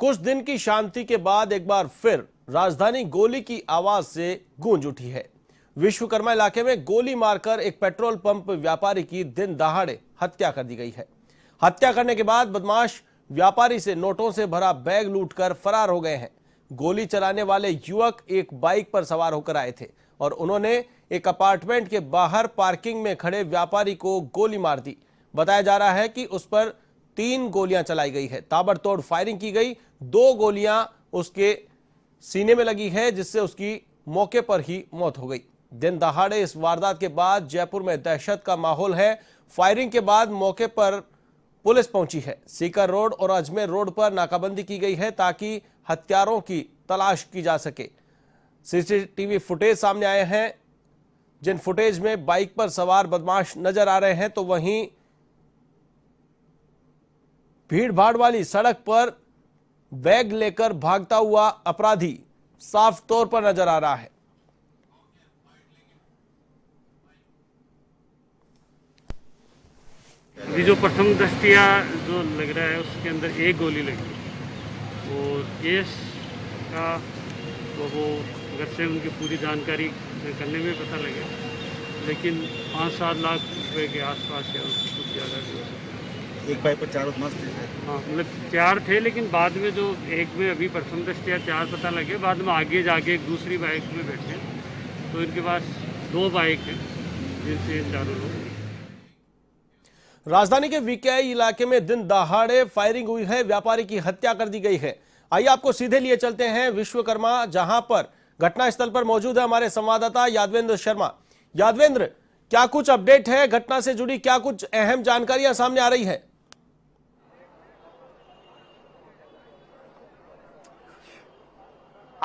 कुछ दिन की शांति के बाद एक बार फिर राजधानी गोली की आवाज से गूंज उठी है। विश्वकर्मा इलाके में गोली मारकर एक पेट्रोल पंप व्यापारी की दिन दहाड़े हत्या कर दी गई है। हत्या करने के बाद बदमाश व्यापारी से नोटों से भरा बैग लूटकर फरार हो गए हैं। गोली चलाने वाले युवक एक बाइक पर सवार होकर आए थे और उन्होंने एक अपार्टमेंट के बाहर पार्किंग में खड़े व्यापारी को गोली मार दी। बताया जा रहा है कि उस पर 3 गोलियां चलाई गई है। ताबड़तोड़ फायरिंग की गई। 2 गोलियां उसके सीने में लगी है, जिससे उसकी मौके पर ही मौत हो गई। दिन दहाड़े इस वारदात के बाद जयपुर में दहशत का माहौल है। फायरिंग के बाद मौके पर पुलिस पहुंची है। सीकर रोड और अजमेर रोड पर नाकाबंदी की गई है ताकि हत्यारों की तलाश की जा सके। सीसीटीवी फुटेज सामने आए हैं, जिन फुटेज में बाइक पर सवार बदमाश नजर आ रहे हैं, तो वहीं भीड़ भाड़ वाली सड़क पर बैग लेकर भागता हुआ अपराधी साफ तौर पर नजर आ रहा है। अभी जो प्रथम दृष्टिया जो लग रहा है उसके अंदर एक गोली लगी और केस का तो वो घर से उनकी पूरी जानकारी करने में पता लगे, लेकिन 5-7 लाख रुपए के आसपास या उससे कुछ ज़्यादा भी हो सकता है। एक बाइक पर 4 बदमाश थे। हाँ, मतलब 4 थे, लेकिन बाद में जो एक में अभी प्रथम दृष्टिया 4 पता लगे, बाद में आगे जाके एक दूसरी बाइक में बैठे, तो इनके पास 2 बाइक हैं जिनसे चारों लोग। राजधानी के वीकेआई इलाके में दिन दहाड़े फायरिंग हुई है। व्यापारी की हत्या कर दी गई है। आइए आपको सीधे लिए चलते हैं विश्वकर्मा, जहां पर घटनास्थल पर मौजूद है हमारे संवाददाता यादवेंद्र शर्मा। यादवेंद्र, क्या कुछ अपडेट है घटना से जुड़ी? क्या कुछ अहम जानकारियां सामने आ रही है?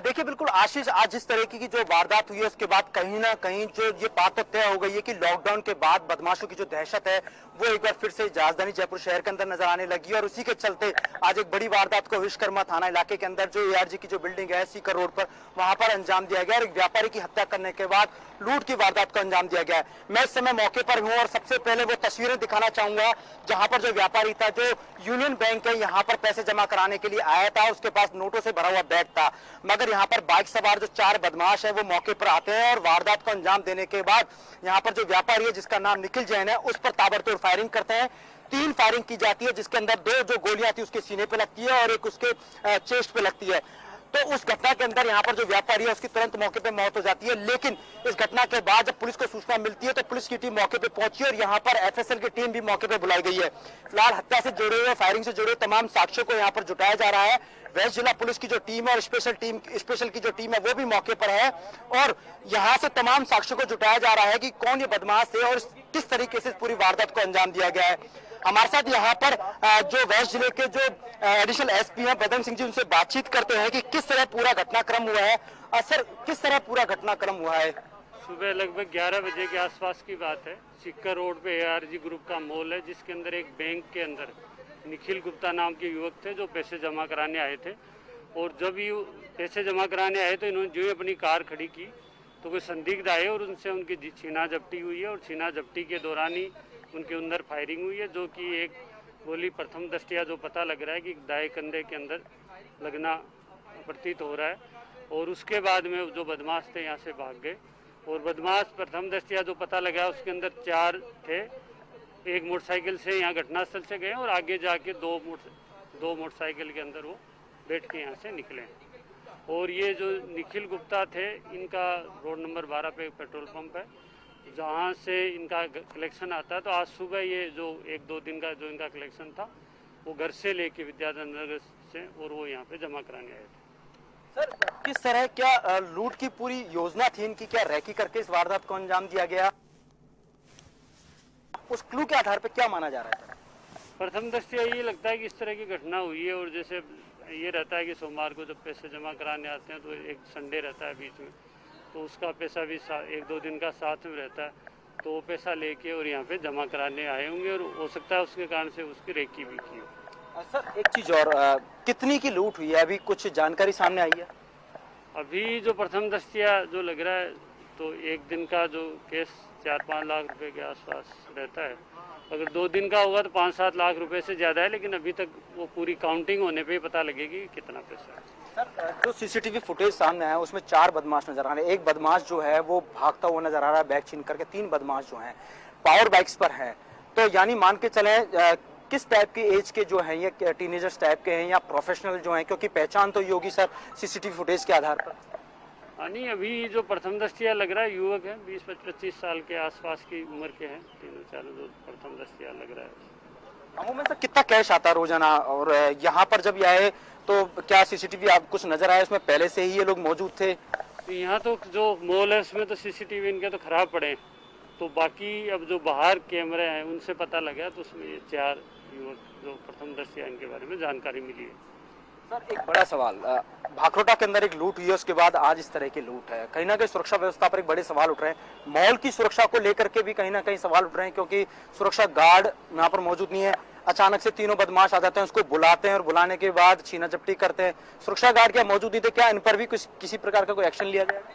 देखिए, बिल्कुल आशीष, आज जिस तरीके की जो वारदात हुई है उसके बाद कहीं ना कहीं जो ये बात तो तय हो गई है कि लॉकडाउन के बाद बदमाशों की जो दहशत है वो एक बार फिर से राजधानी जयपुर शहर के अंदर नजर आने लगी है। और उसी के चलते आज एक बड़ी वारदात को विश्वकर्मा थाना इलाके के अंदर जो ARG की जो बिल्डिंग है सीकर रोड पर, वहां पर अंजाम दिया गया और एक व्यापारी की हत्या करने के बाद लूट की वारदात को अंजाम दिया गया है। मैं इस समय मौके पर हूँ और सबसे पहले वो तस्वीरें दिखाना चाहूंगा जहां पर जो व्यापारी था, जो यूनियन बैंक है, यहाँ पर पैसे जमा कराने के लिए आया था। उसके पास नोटों से भरा हुआ बैग था, मगर यहाँ पर बाइक सवार जो 4 बदमाश है वो मौके पर आते हैं और वारदात को अंजाम देने के बाद यहाँ पर जो व्यापारी है जिसका नाम निखिल जैन है, उस पर ताबड़तोड़ फायरिंग करते हैं। 3 फायरिंग की जाती है, जिसके अंदर 2 जो गोलियां थी उसके सीने पे लगती है और एक उसके चेस्ट पे लगती है। तो उस घटना के अंदर यहाँ पर जो व्यापारी है उसकी तुरंत मौके पे मौत हो जाती है। लेकिन इस घटना के बाद जब पुलिस को सूचना मिलती है तो पुलिस की टीम मौके पे पहुंची और यहाँ पर FSL की टीम भी मौके पे बुलाई गई है। फिलहाल हत्या से जुड़े हुए, फायरिंग से जुड़े तमाम साक्ष्यों को यहाँ पर जुटाया जा रहा है। वेस्ट जिला पुलिस की जो टीम है और स्पेशल की जो टीम है वो भी मौके पर है और यहाँ से तमाम साक्ष्यों को जुटाया जा रहा है कि कौन ये बदमाश है और किस तरीके से पूरी वारदात को अंजाम दिया गया है। हमारे साथ यहाँ पर जो वेस्ट जिले के जो एडिशनल SP हैं बदन सिंह जी, उनसे बातचीत करते हैं कि किस तरह पूरा घटनाक्रम हुआ है। सर, किस तरह पूरा घटनाक्रम हुआ है? सुबह लगभग 11 बजे के आसपास की बात है। सीकर रोड पे ARG ग्रुप का मॉल है, जिसके अंदर एक बैंक के अंदर निखिल गुप्ता नाम के युवक थे जो पैसे जमा कराने आए थे। और जब ये पैसे जमा कराने आए तो इन्होंने जो ही अपनी कार खड़ी की तो कोई संदिग्ध आए और उनसे उनकी छीना झपटी हुई है और छीना झपटी के दौरान ही उनके अंदर फायरिंग हुई है, जो कि एक गोली प्रथम दृष्टिया जो पता लग रहा है कि दाएं कंधे के अंदर लगना प्रतीत हो रहा है। और उसके बाद में जो बदमाश थे यहाँ से भाग गए और बदमाश प्रथम दृष्टिया जो पता लगा उसके अंदर 4 थे। एक मोटरसाइकिल से यहाँ घटनास्थल से गए और आगे जाके 2 मोटरसाइकिल के अंदर वो बैठ के यहाँ से निकले। और ये जो निखिल गुप्ता थे, इनका रोड नंबर 12 पे पेट्रोल पंप है जहाँ से इनका कलेक्शन आता है। तो आज सुबह ये जो 1-2 दिन का जो इनका कलेक्शन था वो घर से लेके विद्याधर नगर से और वो यहाँ पे जमा कराने आए थे। सर, किस तरह क्या लूट की पूरी योजना थी इनकी? क्या रैकी करके इस वारदात को अंजाम दिया गया? उस क्लू के आधार पर क्या माना जा रहा है? प्रथम दृष्टिया ये लगता है कि इस तरह की घटना हुई है और जैसे ये रहता है कि सोमवार को जब पैसे जमा कराने आते हैं तो एक संडे रहता है बीच में, तो उसका पैसा भी 1-2 दिन का साथ में रहता है, तो वो पैसा लेके और यहाँ पे जमा कराने आए होंगे और हो सकता है उसके कारण से उसकी रेकी भी की हो। सर, एक चीज और, कितनी की लूट हुई है? अभी कुछ जानकारी सामने आई है? अभी जो प्रथम दृष्टिया जो लग रहा है तो 1 दिन का जो केस 4-5 लाख रुपए के आसपास रहता है। अगर 2 दिन का होगा तो 5-7 लाख रुपए से ज़्यादा है, लेकिन अभी तक वो पूरी काउंटिंग होने पे ही पता लगेगी कि कितना पैसा है। सर, जो सीसीटीवी फुटेज सामने आया उसमें 4 बदमाश नजर आ रहे हैं। एक बदमाश जो है वो भागता हुआ नजर आ रहा है बैग छीन करके। 3 बदमाश जो हैं पावर बाइक्स पर हैं। तो यानी मान के चले किस टाइप की एज के जो हैं, ये टीनेजर्स टाइप के हैं या प्रोफेशनल जो हैं, क्योंकि पहचान तो ये होगी सर सीसीटीवी फुटेज के आधार पर। हाँ, नहीं, अभी जो प्रथम दृष्टिया लग रहा है युवक है, 20-25 साल के आसपास की उम्र के हैं, तीनों चारों जो प्रथम दृष्टिया लग रहा है। अमूमन सर कितना कैश आता है रोजाना, और यहाँ पर जब ये आए तो क्या सीसीटीवी आप कुछ नजर आया उसमें पहले से ही ये लोग मौजूद थे? तो यहाँ तो जो मॉल है उसमें तो सीसीटीवी इनके तो खराब पड़े हैं, तो बाकी अब जो बाहर कैमरे हैं उनसे पता लगा तो उसमें ये 4 युवक जो प्रथम दृष्टिया इनके बारे में जानकारी मिली है। सर, एक बड़ा सवाल, भाखरोटा के अंदर एक लूट हुई है, उसके बाद आज इस तरह की लूट है। कहीं ना कहीं सुरक्षा व्यवस्था पर एक बड़े सवाल उठ रहे हैं। मॉल की सुरक्षा को लेकर के भी कहीं ना कहीं सवाल उठ रहे हैं, क्योंकि सुरक्षा गार्ड यहाँ पर मौजूद नहीं है। अचानक से तीनों बदमाश आ जाते हैं, उसको बुलाते हैं और बुलाने के बाद छीना झपटी करते हैं। सुरक्षा गार्ड क्या मौजूद नहीं थे, क्या इन पर भी किसी प्रकार का कोई एक्शन लिया जाएगा?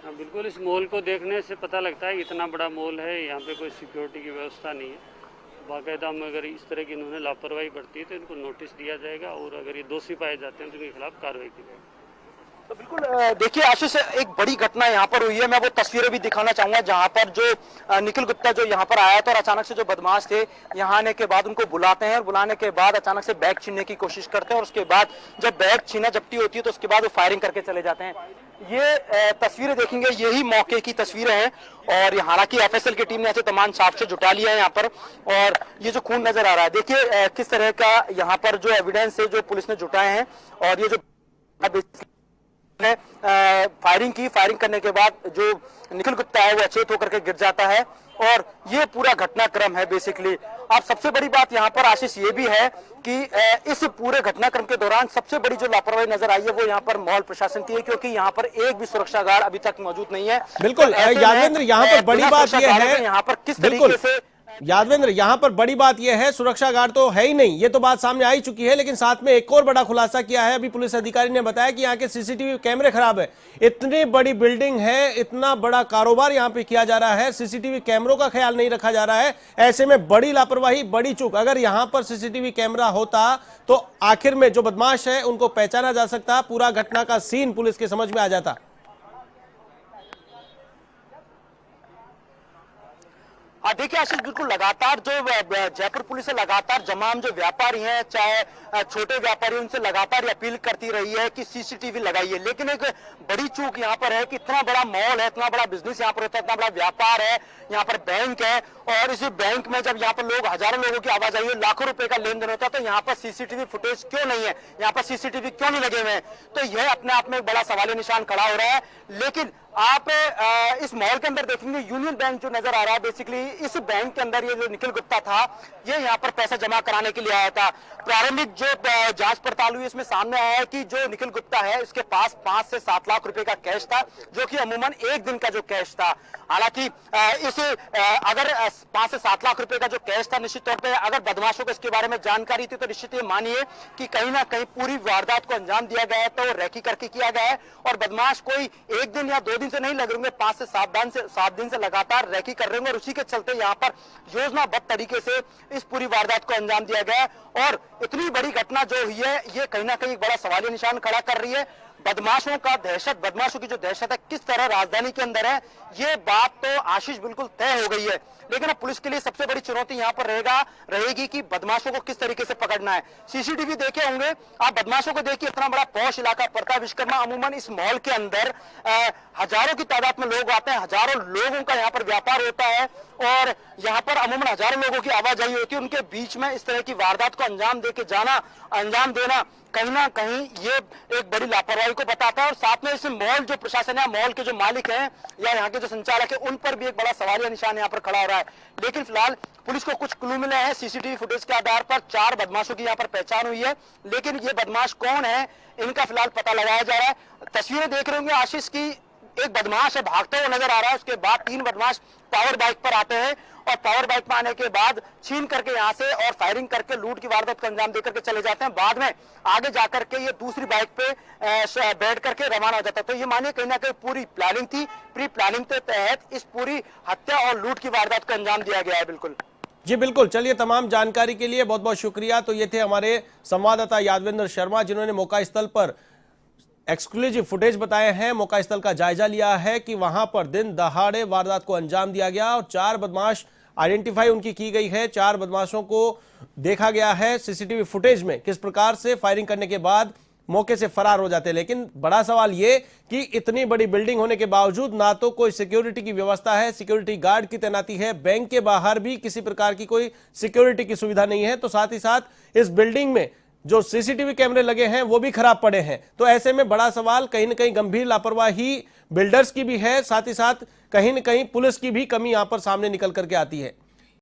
हाँ, बिल्कुल, इस मॉल को देखने से पता लगता है इतना बड़ा मॉल है, यहाँ पे कोई सिक्योरिटी की व्यवस्था नहीं है। बाकायदा में अगर इस तरह की इन्होंने लापरवाही बरती है तो इनको नोटिस दिया जाएगा, और अगर ये दोषी पाए जाते हैं तो इनके खिलाफ कार्रवाई की जाएगी। तो बिल्कुल देखिए आशीष, एक बड़ी घटना यहाँ पर हुई है। मैं वो तस्वीरें भी दिखाना चाहूंगा जहाँ पर जो निखिल गुप्ता जो यहाँ पर आया था और अचानक से जो बदमाश थे यहाँ आने के बाद उनको बुलाते हैं, और बुलाने के बाद अचानक से बैग छीनने की कोशिश करते हैं, और उसके बाद जब बैग छीना झपटी होती है तो उसके बाद वो फायरिंग करके चले जाते हैं। ये तस्वीरें देखेंगे, यही मौके की तस्वीरें हैं, और हालांकि एफएसएल की टीम ने ऐसे तमाम साक्ष्य जुटा लिया है यहाँ पर। और ये जो खून नजर आ रहा है, देखिए किस तरह का यहाँ पर जो एविडेंस है जो पुलिस ने जुटाए हैं। और ये जो फायरिंग की, फायरिंग करने के बाद जो निखिल गुप्ता है वो अचेत होकर के गिर जाता है, और ये पूरा घटनाक्रम है बेसिकली। अब सबसे बड़ी बात यहाँ पर आशीष ये भी है कि इस पूरे घटनाक्रम के दौरान सबसे बड़ी जो लापरवाही नजर आई है वो यहाँ पर मॉल प्रशासन की है, क्योंकि यहाँ पर एक भी सुरक्षा गार्ड अभी तक मौजूद नहीं है। बिल्कुल यादवेंद्र, यहाँ पर बड़ी बात यह है, यहाँ पर किस तरीके से यादवेंद्र, यहाँ पर बड़ी बात यह है, सुरक्षा गार्ड तो है ही नहीं, ये तो बात सामने आ ही चुकी है, लेकिन साथ में एक और बड़ा खुलासा किया है। अभी पुलिस अधिकारी ने बताया कि यहाँ के सीसीटीवी कैमरे खराब है। इतनी बड़ी बिल्डिंग है, इतना बड़ा कारोबार यहाँ पे किया जा रहा है, सीसीटीवी कैमरों का ख्याल नहीं रखा जा रहा है। ऐसे में बड़ी लापरवाही, बड़ी चूक। अगर यहाँ पर सीसीटीवी कैमरा होता तो आखिर में जो बदमाश है उनको पहचाना जा सकता, पूरा घटना का सीन पुलिस के समझ में आ जाता। देखिए आशीष, बिल्कुल लगातार जो जयपुर पुलिस है लगातार तमाम जो व्यापारी हैं, चाहे छोटे व्यापारी, उनसे लगातार अपील करती रही है कि सीसीटीवी लगाइए। लेकिन एक बड़ी चूक यहाँ पर है कि इतना बड़ा मॉल है, इतना बड़ा बिजनेस यहाँ पर होता है, इतना बड़ा व्यापार है, यहाँ पर बैंक है, और इस बैंक में जब यहाँ पर लोग हजारों लोगों की आवाजाही है, लाखों रुपए का लेन देन होता है, तो यहाँ पर सीसीटीवी फुटेज क्यों नहीं है, यहाँ पर सीसीटीवी क्यों नहीं लगे हुए हैं? तो यह अपने आप में एक बड़ा सवालिया निशान खड़ा हो रहा है। लेकिन आप इस मॉल के अंदर देखेंगे यूनियन बैंक जो नजर आ रहा है, बेसिकली इस बैंक के अंदर ये जो निखिल गुप्ता था ये यहाँ पर पैसा जमा कराने के लिए आया था। प्रारंभिक जो जांच पड़ताल हुई इसमें सामने आया है कि जो निखिल गुप्ता है इसके पास 5 से 7 लाख रुपए का कैश था, जो कि अमूमन एक दिन का जो कैश था। हालांकि अगर 5 से 7 लाख रुपए का जो कैश था, निश्चित तौर पर अगर बदमाशों को इसके बारे में जानकारी थी तो निश्चित ये मानिए कि कहीं ना कहीं पूरी वारदात को अंजाम दिया गया है, तो रैकी करके किया गया है। और बदमाश कोई एक दिन या 2 दिन से नहीं लग रहे, 5 से 7 दिन से लगातार रैकी कर रहे होंगे, और उसी के चलते यहाँ पर योजनाबद्ध तरीके से इस पूरी वारदात को अंजाम दिया गया है। और इतनी बड़ी घटना जो हुई है ये कहीं ना कहीं एक बड़ा सवालिया निशान खड़ा कर रही है। बदमाशों का दहशत, बदमाशों की जो दहशत है किस तरह राजधानी के अंदर है, ये बात तो आशीष बिल्कुल तय हो गई है। लेकिन अब पुलिस के लिए सबसे बड़ी चुनौती यहाँ पर रहेगी कि बदमाशों को किस तरीके से पकड़ना है। सीसीटीवी देखे होंगे आप, बदमाशों को देखिए, इतना बड़ा पौष इलाका पड़ता है विश्वकर्मा। अमूमन इस मॉल के अंदर हजारों की तादाद में लोग आते हैं, हजारों लोगों का यहाँ पर व्यापार होता है, और यहाँ पर अमूमन हजारों लोगों की आवाजाही होती है। उनके बीच में इस तरह की वारदात को अंजाम देना कहीं ना कहीं ये एक बड़ी लापरवाही को बताता है। और साथ में इस मॉल जो प्रशासन है, मॉल के जो मालिक हैं या यहाँ के जो संचालक है, उन पर भी एक बड़ा सवालिया निशान यहाँ पर खड़ा हो रहा है। लेकिन फिलहाल पुलिस को कुछ क्लू मिले हैं। सीसीटीवी फुटेज के आधार पर 4 बदमाशों की यहाँ पर पहचान हुई है, लेकिन ये बदमाश कौन है इनका फिलहाल पता लगाया जा रहा है। तस्वीरें देख रहे होंगे आशीष की, एक बदमाश है भागते हुए नजर आ रहा है। उसके बाद 3 बदमाश पावर बाइक पर आते हैं और पावर बाइक में आने के बाद छीन करके यहां से और फायरिंग करके लूट की वारदात को अंजाम देकर के चले जाते हैं। बाद में आगे जाकर के ये दूसरी बाइक पे बैठ करके रवाना हो जाता है। तो ये मानिए कहीं ना कहीं पूरी प्लानिंग थी, प्री प्लानिंग के तहत इस पूरी हत्या और लूट की वारदात को अंजाम दिया गया है। बिल्कुल जी बिल्कुल। चलिए, तमाम जानकारी के लिए बहुत बहुत शुक्रिया। तो ये थे हमारे संवाददाता यादवेंद्र शर्मा, जिन्होंने मौका स्थल पर एक्सक्लूसिव फुटेज बताए हैं, मौका स्थल का जायजा लिया है कि वहां पर दिन दहाड़े वारदात को अंजाम दिया गया और 4 बदमाश आइडेंटिफाई उनकी की गई है। 4 बदमाशों को देखा गया है सीसीटीवी फुटेज में किस प्रकार से फायरिंग करने के बाद मौके से फरार हो जाते हैं। लेकिन बड़ा सवाल यह कि इतनी बड़ी बिल्डिंग होने के बावजूद ना तो कोई सिक्योरिटी की व्यवस्था है, सिक्योरिटी गार्ड की तैनाती है, बैंक के बाहर भी किसी प्रकार की कोई सिक्योरिटी की सुविधा नहीं है। तो साथ ही साथ इस बिल्डिंग में जो सीसीटीवी कैमरे लगे हैं वो भी खराब पड़े हैं। तो ऐसे में बड़ा सवाल कहीं ना कहीं गंभीर लापरवाही बिल्डर्स की भी है, साथ ही साथ कहीं ना कहीं पुलिस की भी कमी यहां पर सामने निकल करके आती है।